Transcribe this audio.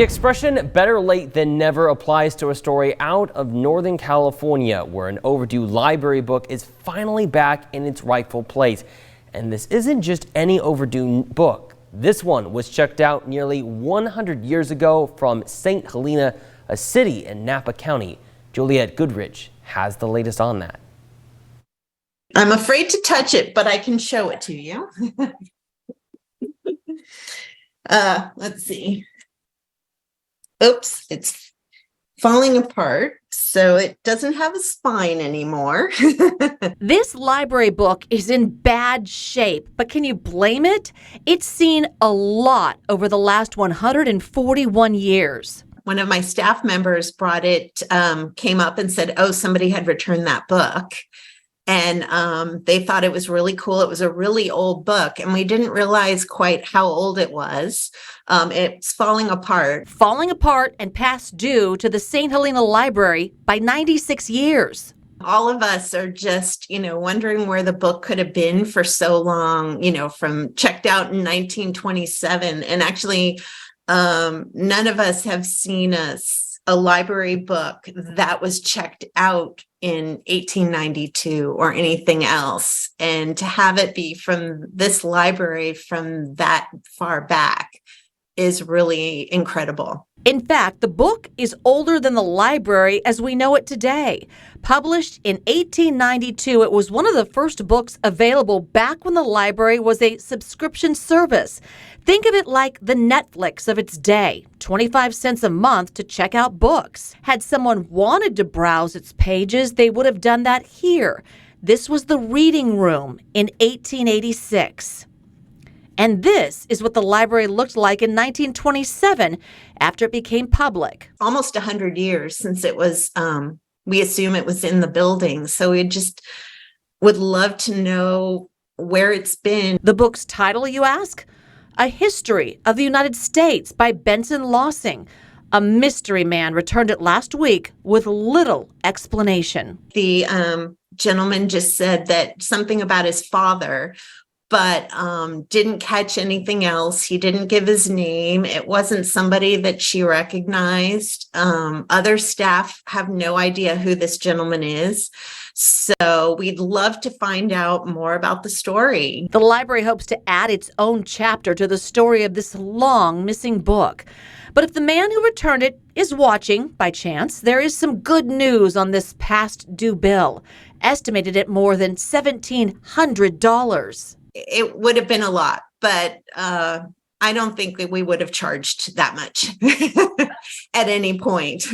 The expression better late than never applies to a story out of Northern California, where an overdue library book is finally back in its rightful place. And this isn't just any overdue book. This one was checked out nearly 100 years ago from St. Helena, a city in Napa County. Juliet Goodrich has the latest on that. I'm afraid to touch it, but I can show it to you. Let's see. Oops, it's falling apart, so it doesn't have a spine anymore. This library book is in bad shape, but can you blame it? It's seen a lot over the last 141 years. One of my staff members brought it, came up and said, oh, somebody had returned that book. And they thought it was really cool. It was a really old book, and we didn't realize quite how old it was. It's falling apart. Falling apart and past due to the St. Helena Library by 96 years. All of us are just, wondering where the book could have been for so long, from checked out in 1927. And actually, none of us have seen a library book that was checked out in 1892 or anything else. And to have it be from this library from that far back is really incredible. In fact, the book is older than the library as we know it today. Published in 1892, it was one of the first books available back when the library was a subscription service. Think of it like the Netflix of its day, 25 cents a month to check out books. Had someone wanted to browse its pages, they would have done that here. This was the reading room in 1886. And this is what the library looked like in 1927 after it became public. Almost 100 years since it was, we assume it was in the building. So we just would love to know where it's been. The book's title, you ask? A History of the United States by Benson Lossing. A mystery man returned it last week with little explanation. The gentleman just said that something about his father, but didn't catch anything else. He didn't give his name. It wasn't somebody that she recognized. Other staff have no idea who this gentleman is. So we'd love to find out more about the story. The library hopes to add its own chapter to the story of this long missing book. But if the man who returned it is watching by chance, there is some good news on this past due bill, estimated at more than $1,700. It would have been a lot, but I don't think that we would have charged that much at any point.